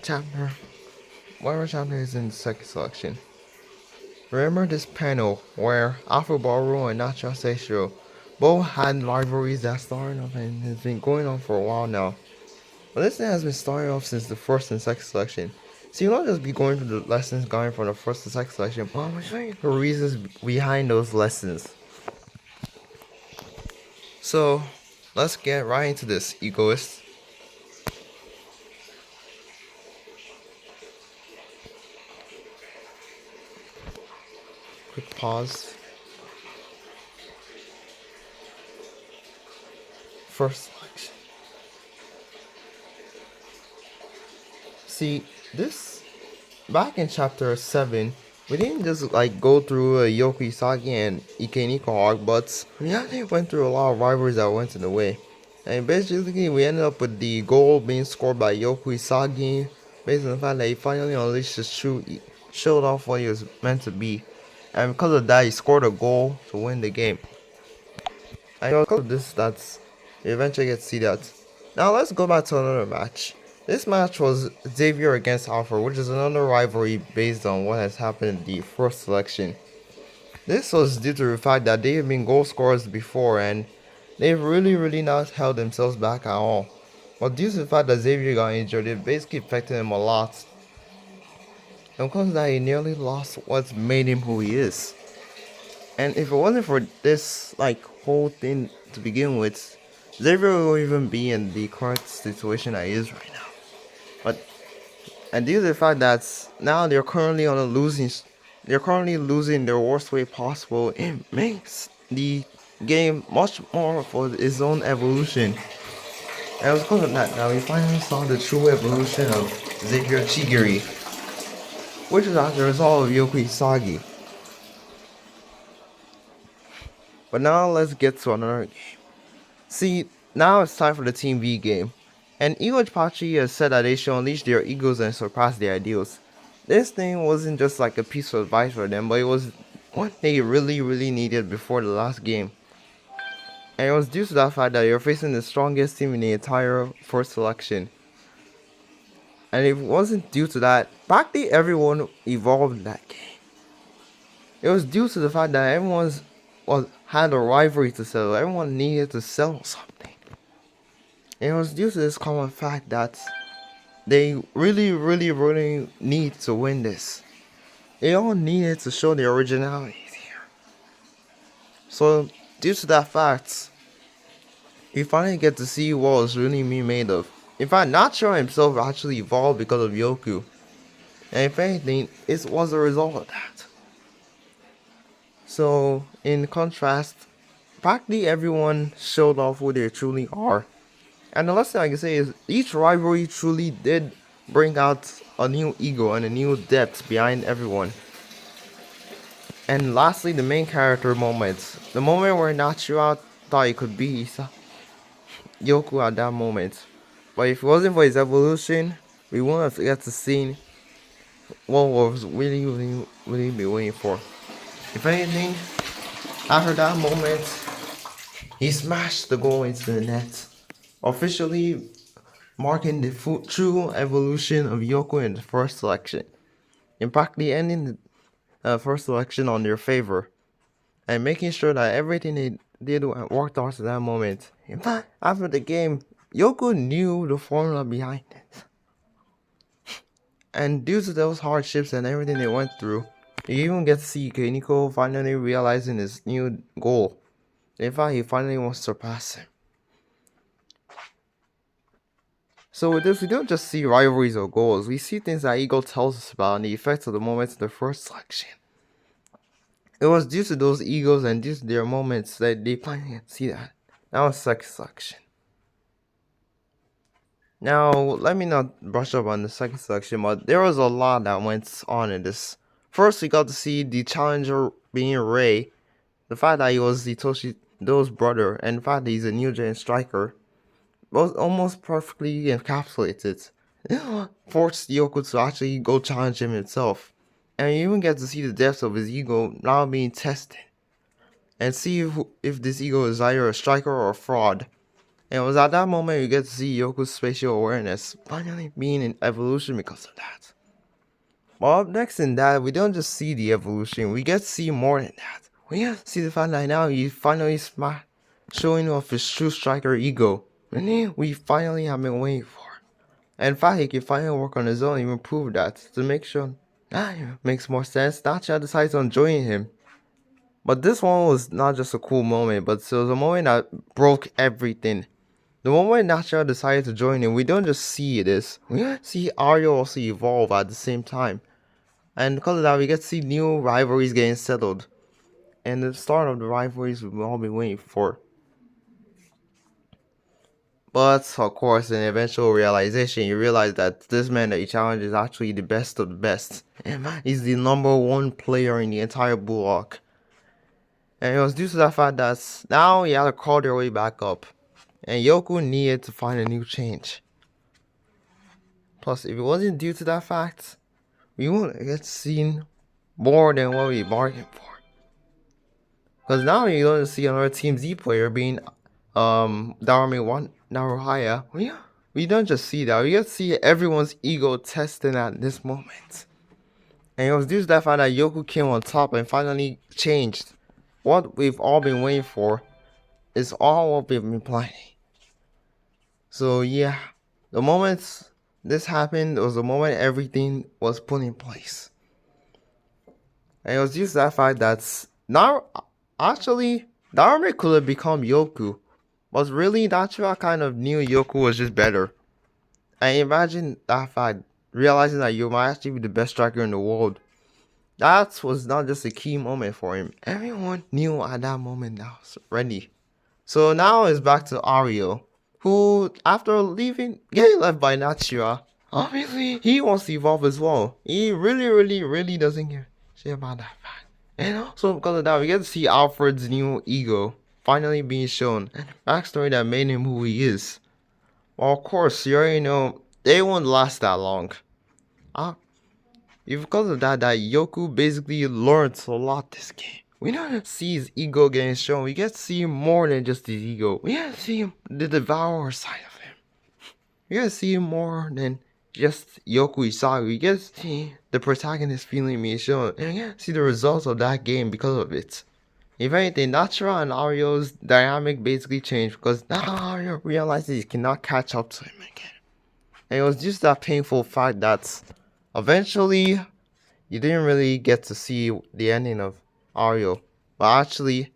chapter, whatever chapter is in the second selection. Remember this panel where Alford and Nachira both had rivalries that started off and has been going on for a while now. But this thing has been starting off since the first and second selection. So you'll not just be going through the lessons going from the first and second selection, but I'm showing you the reasons behind those lessons. So let's get right into this, egoist. Quick pause. First selection. See, this back in chapter 7, we didn't just go through Yoku Isagi and Ikeniko arc, but we actually went through a lot of rivalries that went in the way. And basically, we ended up with the goal being scored by Yoku Isagi, based on the fact that he finally unleashed his true, showed off what he was meant to be. And because of that, he scored a goal to win the game. And because of this, that's you eventually get to see that. Now let's go back to another match. This match was Xavier against Alford, which is another rivalry based on what has happened in the first selection. This was due to the fact that they have been goal scorers before and they've really not held themselves back at all. But due to the fact that Xavier got injured, it basically affected him a lot. And because of that, he nearly lost what's made him who he is. And if it wasn't for this whole thing to begin with, Xavier will even be in the current situation that he is right now. And due to the fact that now they're currently losing their worst way possible, it makes the game much more for its own evolution. And it was because of that we finally saw the true evolution of Xavier Chigiri, which is as a result of Yoku Isagi. But now let's get to another game. See, now it's time for the Team V game. And Iwachi has said that they should unleash their egos and surpass their ideals. This thing wasn't just like a piece of advice for them, but it was what they really needed before the last game. And it was due to that fact that you're facing the strongest team in the entire first selection. And it wasn't due to that, practically everyone evolved in that game. It was due to the fact that everyone had a rivalry to settle. Everyone needed to settle something. And it was due to this common fact that they really need to win this. They all needed to show their originality here. So, due to that fact, you finally get to see what was really being made of. In fact, Nachira himself actually evolved because of Yoku. And if anything, it was a result of that. So, in contrast, practically everyone showed off who they truly are. And the last thing I can say is, each rivalry truly did bring out a new ego and a new depth behind everyone. And lastly, the main character moments. The moment where Nachira thought he could be Yoku at that moment. But if it wasn't for his evolution, we wouldn't have got to see what was really be waiting for. If anything, after that moment, he smashed the goal into the net, officially marking the true evolution of Yoku in the first selection, and practically ending the first selection on their favor, and making sure that everything they did worked out to that moment. In fact, after the game, Yoku knew the formula behind it. And due to those hardships and everything they went through, you even get to see Ikeniko finally realizing his new goal. In fact, he finally wants to surpass him. So with this, we don't just see rivalries or goals, we see things that Ego tells us about and the effects of the moments in the first selection. It was due to those egos and due to their moments that they finally see that. Now it's second selection. Now, let me not brush up on the second selection, but there was a lot that went on in this. First, we got to see the challenger being Ray. The fact that he was Hitoshi Do's brother, and the fact that he's a new gen striker, was almost perfectly encapsulated. It forced Yoko to actually go challenge him himself. And you even get to see the depths of his ego now being tested. And see if this ego is either a striker or a fraud. And it was at that moment you get to see Yoko's spatial awareness finally being in evolution because of that. Well, up next in that, we don't just see the evolution, we get to see more than that. We get to see the fact that now he finally showing off his true striker ego. And we finally have been waiting for. And in fact, he can finally work on his own, even prove that, to make sure that makes more sense. Nachira decides on joining him. But this one was not just a cool moment, but it was a moment that broke everything. The moment Nachira decided to join him, we don't just see this, we see Aryo also evolve at the same time. And because of that, we get to see new rivalries getting settled. And the start of the rivalries we've all been waiting for. But, of course, in eventual realization, you realize that this man that you challenge is actually the best of the best. And he's the number one player in the entire Bullock. And it was due to that fact that now he had to crawl their way back up. And Yoku needed to find a new change. Plus, if it wasn't due to that fact, we wouldn't get seen more than what we bargained for. Because now you're going to see another Team Z player being Darame 1 Naruhaya. We don't just see that, we get to see everyone's ego testing at this moment. And it was due to that fact that Yoku came on top and finally changed. What we've all been waiting for is all what we've been planning. So yeah, the moment this happened was the moment everything was put in place. And it was just that fact that now actually Darame could have become Yoku, but really Nachira kind of knew Yoku was just better. And imagine that fact, realizing that you might actually be the best striker in the world. That was not just a key moment for him. Everyone knew at that moment that was ready. So now it's back to Ario, who, after getting left by Nachira, obviously he wants to evolve as well. He really doesn't give a shit about that fact. And also because of that, we get to see Alford's new ego finally being shown, and the backstory that made him who he is. Well, of course, you already know they won't last that long. Because of that, Yoku basically learned a lot this game. We don't see his ego getting shown. We get to see more than just his ego. We get to see the devourer side of him. We get to see more than just Yoku Isagi. We get to see the protagonist feeling being shown. And we get to see the results of that game because of it. If anything, Nachira and Ario's dynamic basically changed because now Ario realizes he cannot catch up to him again. And it was just that painful fact that eventually you didn't really get to see the ending of Ario. But actually,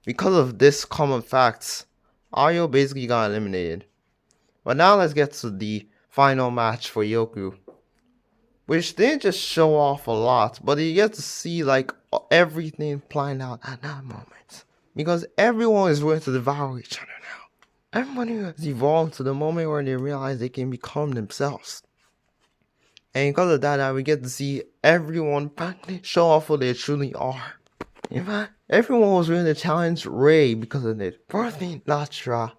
because of this common facts, Ario basically got eliminated. But now let's get to the final match for Yoku, which didn't just show off a lot, but you get to see like everything playing out at that moment. Because everyone is willing to devour each other now. Everybody has evolved to the moment where they realize they can become themselves. And because of that, now we get to see everyone finally show off who they truly are. In fact, everyone was willing to challenge Ray because of it. First being Nachira,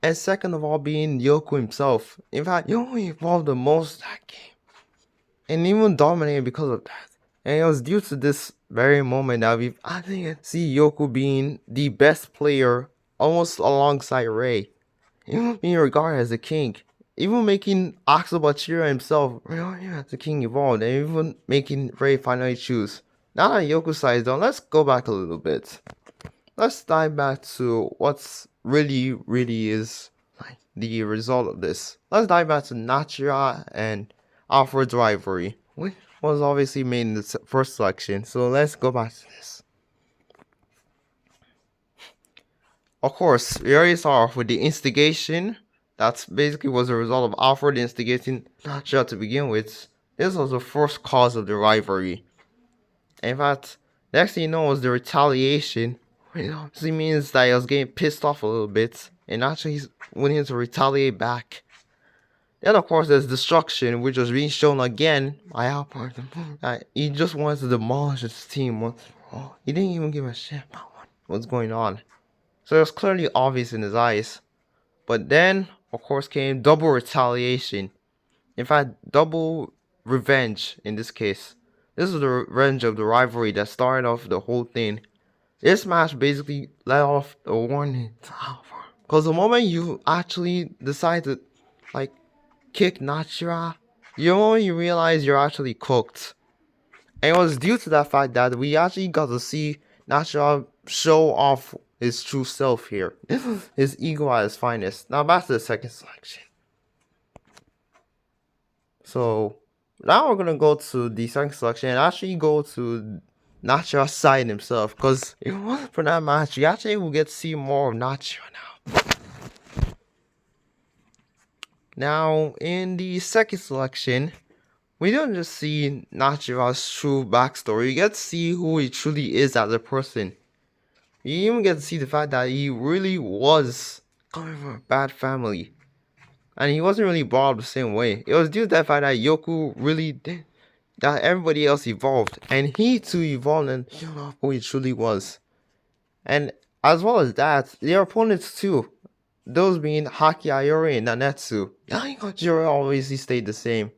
and second of all being Yoku himself. In fact, Yoku evolved the most that game. And even dominated because of that. And it was due to this very moment that we've actually see Yoku being the best player almost alongside Ray. Even being regarded as a king. Even making Nachira himself the king evolved, and even making Ray finally choose. Now that Yoku's side is done, let's go back a little bit. Let's dive back to what's really is like the result of this. Let's dive back to Nachira and Alford's rivalry, which was obviously made in the first selection. So let's go back to this. Of course, we already saw with the instigation. That basically was a result of Alford instigating Nachira to begin with. This was the first cause of the rivalry. In fact, next thing you know was the retaliation. It means that he was getting pissed off a little bit, and actually he's willing to retaliate back. Then of course there's destruction, which was being shown again by Alford. He just wanted to demolish his team once for all. He didn't even give a shit about what's going on. So it was clearly obvious in his eyes. But then, of course, came double retaliation. In fact, double revenge in this case. This is the revenge of the rivalry that started off the whole thing. This match basically let off the warning to Alford. Because the moment you actually decide to, like, kick Nachira, the moment you realize you're actually cooked. And it was due to that fact that we actually got to see Nachira show off his true self here. His ego at its finest. Now back to the second selection. So now we're gonna go to the second selection and actually go to Nachira's side himself. Because if it wasn't for that match, we actually will get to see more of Nachira now. Now, in the second selection, we don't just see Nachira's true backstory, we get to see who he truly is as a person. You even get to see the fact that he really was coming from a bad family. And he wasn't really brought up the same way. It was due to that fact that Yoku really did, that everybody else evolved. And he too evolved and who he truly was. And as well as that, their opponents too. Those being Haki Ayori and Nanetsu. Jiro always stayed the same.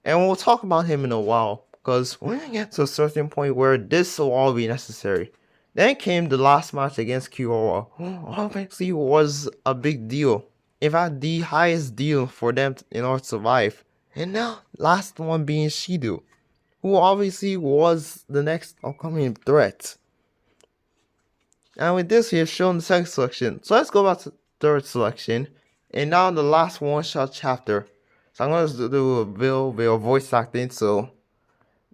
And we'll talk about him in a while. Because we're going to get to a certain point where this will all be necessary. Then came the last match against Kiora, who obviously was a big deal. In fact, the highest deal for them in order to survive. And now, last one being Shido, who obviously was the next upcoming threat. And with this, we have shown the second selection. So let's go back to the third selection. And now the last one-shot chapter. So I'm going to do a bit of voice acting, so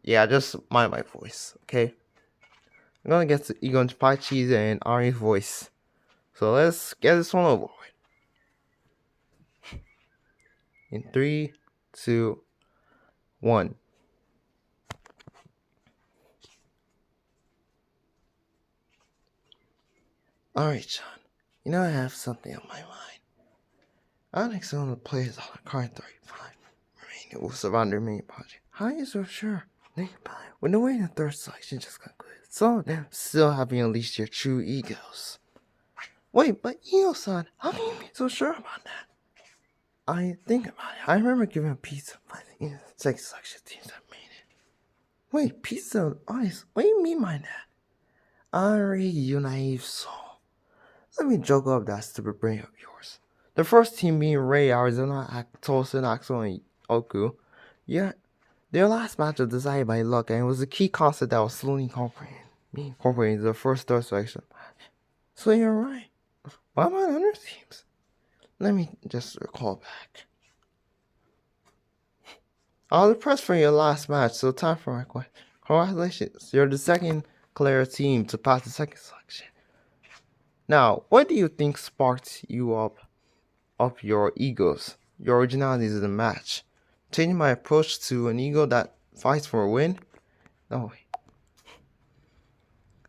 yeah, just mind my voice, okay? I'm gonna get to Egon Pachi's and Ari's voice. So let's get this one over with. In 3, 2, 1. Alright, Sean. You know I have something on my mind. I think some of the players on the card 35 remain will survive the main project. How are you so sure? Think about it. When the way the third selection just concluded, some of them still haven't unleashed their true egos. Wait, but Ego-san, how can you be so sure about that? I think about it. I remember giving a pizza by the second selection teams that made it. Wait, pizza on ice? What do you mean by that? Ari, you naive soul. Let me joke up that stupid brain of yours. The first team being Ray, Arizona, Tosin, Axel, and Oku. Yeah, their last match was decided by luck, and it was a key concept that was slowly incorporated into the first third selection match. So you're right. What about other teams? Let me just recall back. I was impressed for your last match, so time for my question. Congratulations, you're the second Claire team to pass the second selection. Now, what do you think sparked you up your egos, your originalities in the match? Changing my approach to an ego that fights for a win? No way.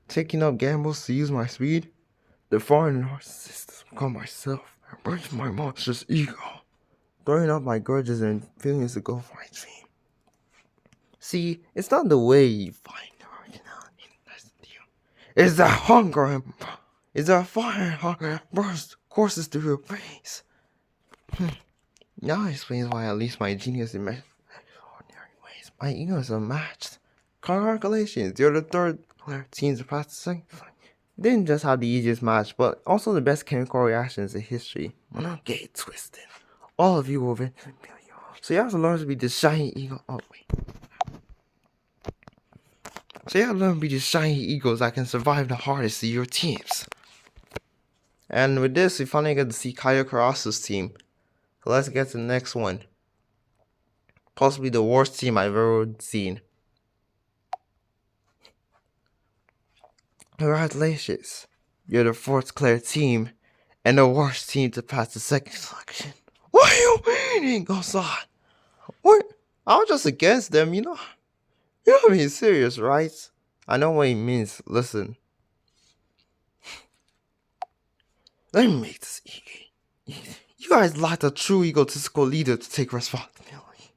Taking up gambles to use my speed? The foreign narcissist to become myself and break my monstrous ego. Throwing up my grudges and feelings to go for my dream. See, it's not the way you find the originality, that's the deal. It's that hunger and it's that fire and hunger that bursts courses through your brains. Now it explains why at least my genius in extraordinary ways. My ego is unmatched. Congratulations, you're the third player team to pass the second. Didn't just have the easiest match, but also the best chemical reactions in history. Well, don't get it twisted. All of you will eventually kill you. So you have to learn to be the shiny ego. Oh wait. So you have to learn to be the shiny egos that can survive the hardest of your teams. And with this, we finally get to see Kaya Karasu's team. So let's get to the next one. Possibly the worst team I've ever seen. Congratulations. You're the fourth clear team and the worst team to pass the second selection. What are you meaning, Gosan? What? I was just against them, you know. You're not being serious, right? I know what he means. Listen. Let me make this easy. You guys lack a true egotistical leader to take responsibility.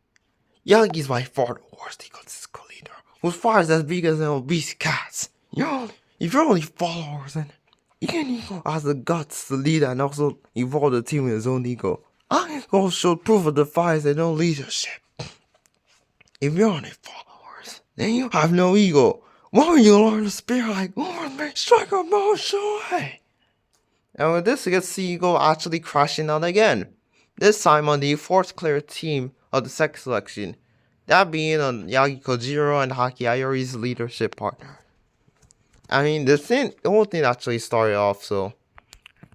Yagi's by far the worst egotistical leader, whose fire is as big as an obese cat's. If you're only followers, then Ian Ego has the guts to lead and also evolve the team with his own ego. I also showed proof of defiance and no leadership. If you're only followers, then you have no ego. Why would you learn the spirit like Lord may strike a bow joy? And with this, we get to see Ego actually crashing out again. This time on the fourth clear team of the second selection. That being on Yagi Kojiro and Haki Ayori's leadership partner. I mean, the whole thing actually started off, so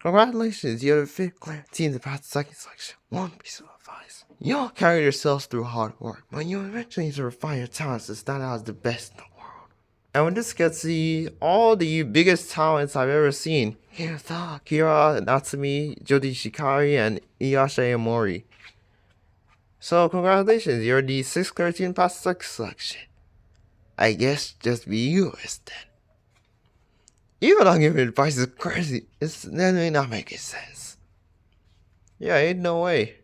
congratulations, you're the fifth clear team to pass the second selection. One piece of advice. You all carry yourselves through hard work, but you eventually need to refine your talents to stand out as the best in the world. And with this, get to see all the biggest talents I've ever seen. Hirata, Kira, Natsumi, Jodi Shikari, and Iyasha Emori. So congratulations, you're the 6th clear team past the second selection. I guess just be egoist then. Even not giving advice is crazy. That may not make sense. Yeah, ain't no way.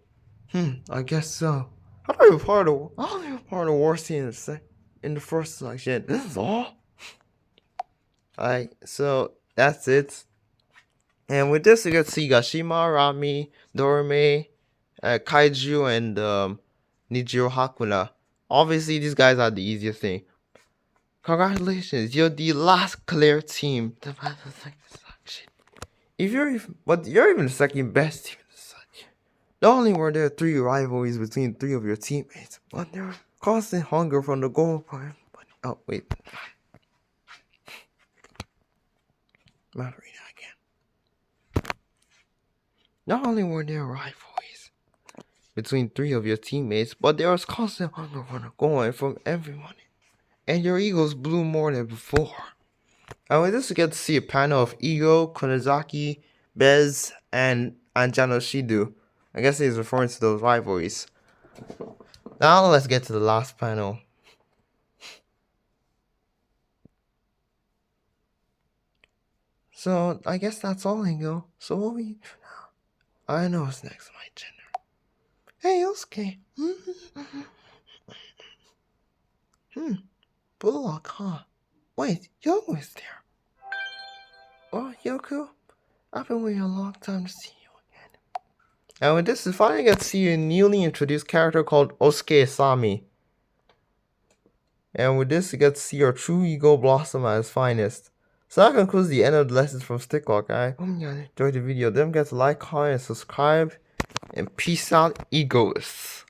I guess so. How do I be part of the worst team in the first selection? This is all. So that's it. And with this, you get to see Gashima, Rami, Dorime, Kaiju, and Nijiro Hakuna. Obviously, these guys are the easiest thing. Congratulations, you're the last clear team to pass the second selection. You're even the second best team in the selection. Not only were there 3 rivalries between 3 of your teammates, but there was constant hunger from the goal for everybody. Oh, wait. I'm not reading that again. Not only were there rivalries between 3 of your teammates, but there was constant hunger for the goal from everyone. And your Eagles blew more than before. And with this, we get to see a panel of Ego, Konozaki, Bez, and Anjano Shidu. I guess he's referring to those rivalries. Now let's get to the last panel. So I guess that's all, Ego. So what will you do now? I know what's next on my agenda. Hey, Yosuke. Bullock, huh? Wait, Yoko is there. Oh, Yoko, I've been waiting a long time to see you again. And with this, we finally get to see a newly introduced character called Osuke Asami. And with this, you get to see your true ego blossom at its finest. So that concludes the end of the lessons from Sticklock. I hope you guys enjoyed the video. Don't forget to like, comment, and subscribe. And peace out, egoists.